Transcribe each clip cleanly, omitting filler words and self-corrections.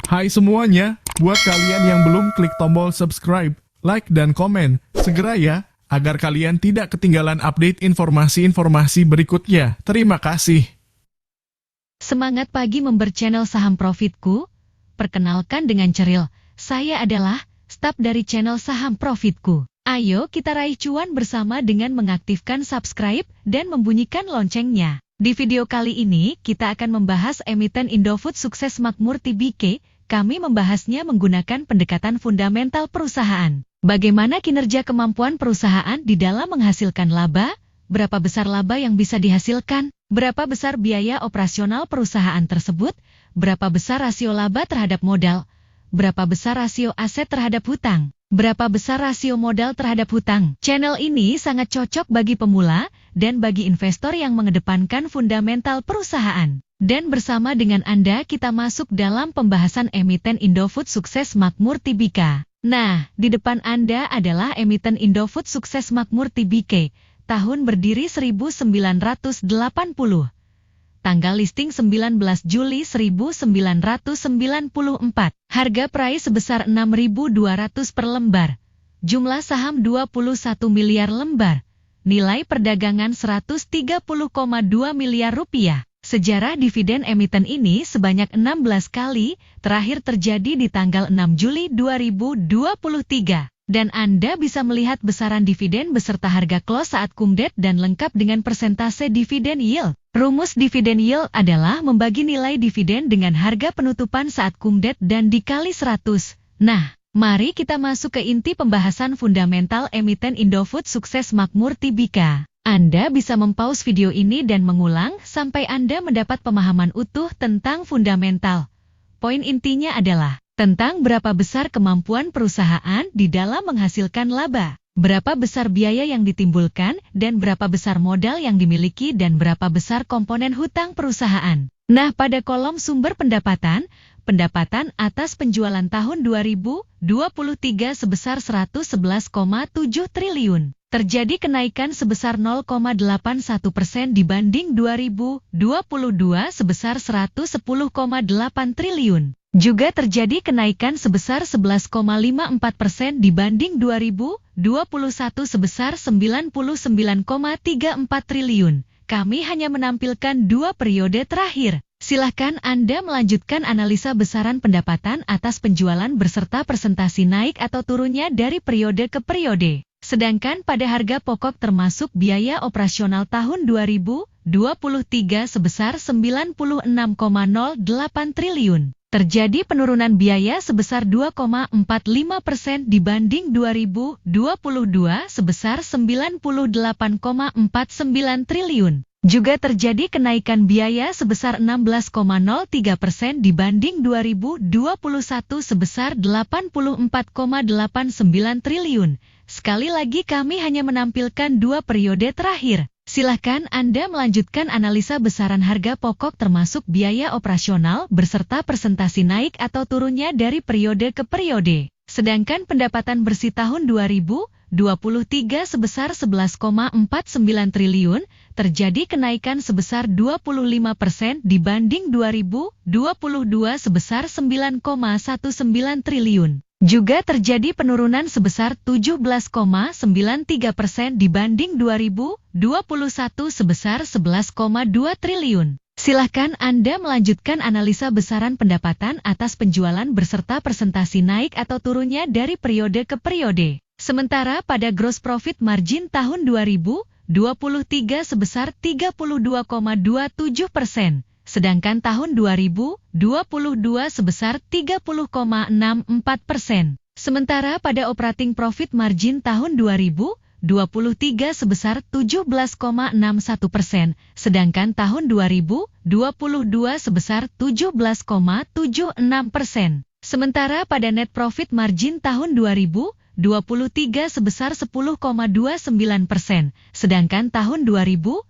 Hai semuanya, buat kalian yang belum klik tombol subscribe, like, dan komen, segera ya, agar kalian tidak ketinggalan update informasi-informasi berikutnya. Terima kasih. Semangat pagi member channel Saham Profitku. Perkenalkan dengan Ceril, saya adalah staf dari channel Saham Profitku. Ayo kita raih cuan bersama dengan mengaktifkan subscribe dan membunyikan loncengnya. Di video kali ini, kita akan membahas emiten Indofood sukses makmur TBK. Kami membahasnya menggunakan pendekatan fundamental perusahaan. Bagaimana kinerja kemampuan perusahaan di dalam menghasilkan laba? Berapa besar laba yang bisa dihasilkan? Berapa besar biaya operasional perusahaan tersebut? Berapa besar rasio laba terhadap modal? Berapa besar rasio aset terhadap hutang? Berapa besar rasio modal terhadap hutang? Channel ini sangat cocok bagi pemula dan bagi investor yang mengedepankan fundamental perusahaan. Dan bersama dengan Anda kita masuk dalam pembahasan emiten Indofood sukses makmur TBK. Nah, di depan Anda adalah emiten Indofood sukses makmur TBK. Tahun berdiri 1980. Tanggal listing 19 Juli 1994. Harga price sebesar 6.200 per lembar. Jumlah saham 21 miliar lembar. Nilai perdagangan 130,2 miliar rupiah. Sejarah dividen emiten ini sebanyak 16 kali, terakhir terjadi di tanggal 6 Juli 2023. Dan Anda bisa melihat besaran dividen beserta harga close saat cum-date dan lengkap dengan persentase dividen yield. Rumus dividen yield adalah membagi nilai dividen dengan harga penutupan saat cum-date dan dikali 100. Nah, mari kita masuk ke inti pembahasan fundamental emiten Indofood sukses makmur TBK. Anda bisa mempause video ini dan mengulang sampai Anda mendapat pemahaman utuh tentang fundamental. Poin intinya adalah tentang berapa besar kemampuan perusahaan di dalam menghasilkan laba, berapa besar biaya yang ditimbulkan, dan berapa besar modal yang dimiliki dan berapa besar komponen hutang perusahaan. Nah, pada kolom sumber pendapatan atas penjualan tahun 2023 sebesar 111,7 triliun. Terjadi kenaikan sebesar 0,81% dibanding 2022 sebesar 110,8 triliun. Juga terjadi kenaikan sebesar 11,54% dibanding 2021 sebesar 99,34 triliun. Kami hanya menampilkan 2 periode terakhir. Silahkan Anda melanjutkan analisa besaran pendapatan atas penjualan beserta persentasi naik atau turunnya dari periode ke periode. Sedangkan pada harga pokok termasuk biaya operasional tahun 2023 sebesar 96,08 triliun. Terjadi penurunan biaya sebesar 2,45% dibanding 2022 sebesar 98,49 triliun. Juga terjadi kenaikan biaya sebesar 16,03% dibanding 2021 sebesar 84,89 triliun. Sekali lagi kami hanya menampilkan 2 periode terakhir. Silahkan Anda melanjutkan analisa besaran harga pokok termasuk biaya operasional beserta persentasi naik atau turunnya dari periode ke periode. Sedangkan pendapatan bersih tahun 2023 sebesar 11,49 triliun, terjadi kenaikan sebesar 25% dibanding 2022 sebesar 9,19 triliun. Juga terjadi penurunan sebesar 17,93% dibanding 2021 sebesar 11,2 triliun. Silahkan Anda melanjutkan analisa besaran pendapatan atas penjualan beserta persentasi naik atau turunnya dari periode ke periode. Sementara pada gross profit margin tahun 2023 sebesar 32,27%, sedangkan tahun 2022 sebesar 30,64%. Sementara pada operating profit margin tahun 2023 sebesar 17,61%, sedangkan tahun 2022 sebesar 17,76%. Sementara pada net profit margin tahun 2023 sebesar 10,29%, sedangkan tahun 2022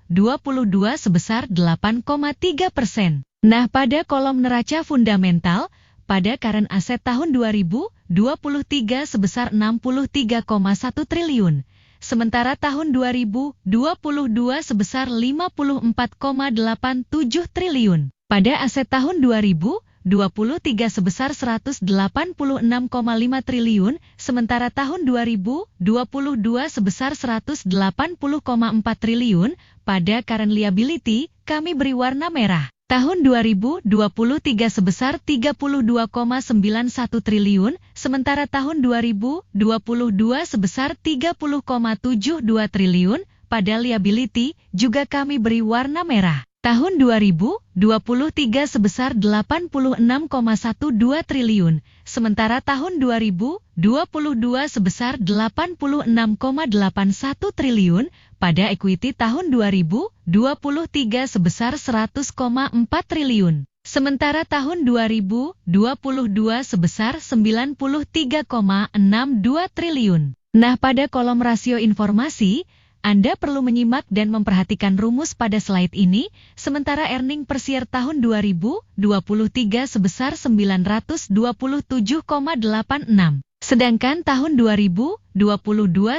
sebesar 8,3%. Nah, pada kolom neraca fundamental, pada current asset tahun 2023 sebesar 63,1 triliun, sementara tahun 2022 sebesar 54,87 triliun. Pada aset tahun 2023 sebesar 186,5 triliun, sementara tahun 2022 sebesar 180,4 triliun. Pada current liability, kami beri warna merah. Tahun 2023 sebesar 32,91 triliun, sementara tahun 2022 sebesar 30,72 triliun. Pada liability, juga kami beri warna merah. Tahun 2023 sebesar 86,12 triliun, sementara tahun 2022 sebesar 86,81 triliun. Pada equity tahun 2023 sebesar 100,4 triliun, sementara tahun 2022 sebesar 93,62 triliun. Nah, pada kolom rasio informasi, Anda perlu menyimak dan memperhatikan rumus pada slide ini, sementara earning per share tahun 2023 sebesar 927,86. Sedangkan tahun 2022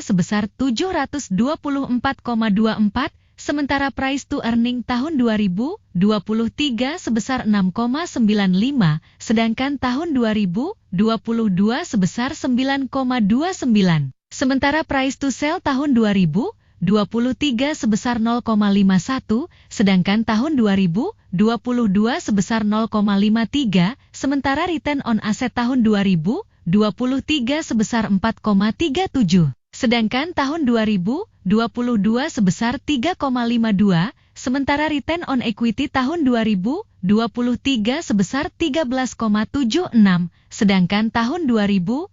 sebesar 724,24, sementara price to earning tahun 2023 sebesar 6,95, sedangkan tahun 2022 sebesar 9,29. Sementara price to sell tahun 2023 sebesar 0,51, sedangkan tahun 2022 sebesar 0,53, sementara return on asset tahun 2023 sebesar 4,37, sedangkan tahun 2022 sebesar 3,52, sementara return on equity tahun 2023 sebesar 13,76, sedangkan tahun 2022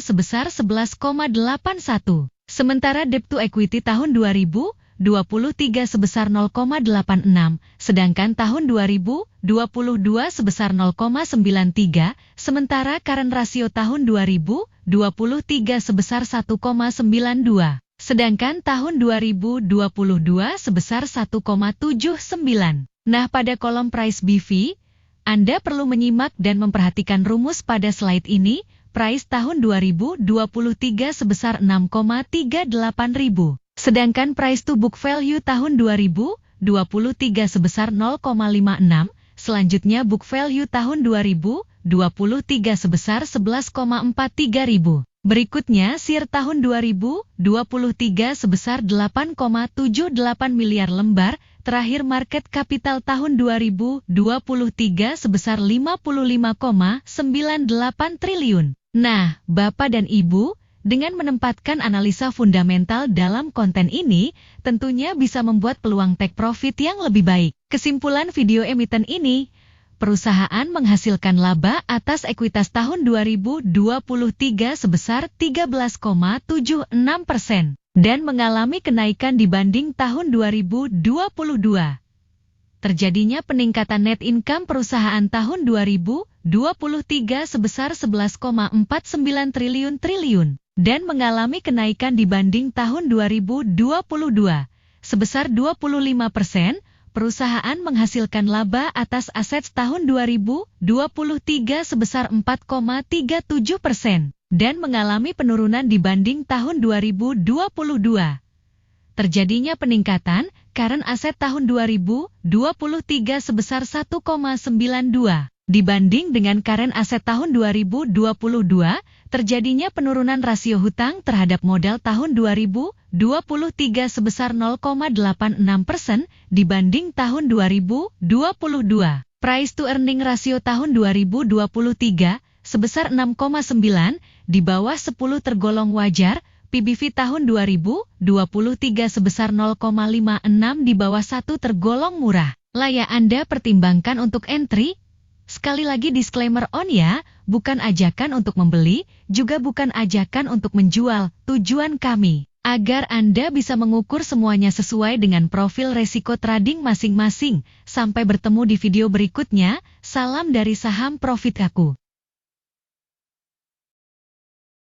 sebesar 11,81. Sementara debt to equity tahun 2023 sebesar 0,86, sedangkan tahun 2022 sebesar 0,93, sementara current ratio tahun 2023 sebesar 1,92, sedangkan tahun 2022 sebesar 1,79. Nah, pada kolom price BV, Anda perlu menyimak dan memperhatikan rumus pada slide ini. Price tahun 2023 sebesar 6,38 ribu. Sedangkan price to book value tahun 2023 sebesar 0,56, selanjutnya book value tahun 2023 sebesar 11,43 ribu. Berikutnya share tahun 2023 sebesar 8,78 miliar lembar, terakhir market capital tahun 2023 sebesar 55,98 triliun. Nah, Bapak dan Ibu, dengan menempatkan analisa fundamental dalam konten ini, tentunya bisa membuat peluang take profit yang lebih baik. Kesimpulan video emiten ini, perusahaan menghasilkan laba atas ekuitas tahun 2023 sebesar 13,76% dan mengalami kenaikan dibanding tahun 2022. Terjadinya peningkatan net income perusahaan tahun 2023 sebesar 11,49 triliun dan mengalami kenaikan dibanding tahun 2022 sebesar 25%. Perusahaan menghasilkan laba atas aset tahun 2023 sebesar 4,37% dan mengalami penurunan dibanding tahun 2022. Terjadinya peningkatan current asset tahun 2023 sebesar 1,92 Dibanding dengan current asset tahun 2022, terjadinya penurunan rasio hutang terhadap modal tahun 2023 sebesar 0,86% dibanding tahun 2022. Price to earning ratio tahun 2023 sebesar 6,9, di bawah 10 tergolong wajar. PBV tahun 2023 sebesar 0,56, di bawah 1 tergolong murah. Layak Anda pertimbangkan untuk entry? Sekali lagi disclaimer on ya, bukan ajakan untuk membeli, juga bukan ajakan untuk menjual. Tujuan kami agar Anda bisa mengukur semuanya sesuai dengan profil resiko trading masing-masing. Sampai bertemu di video berikutnya. Salam dari Saham Profit Aku.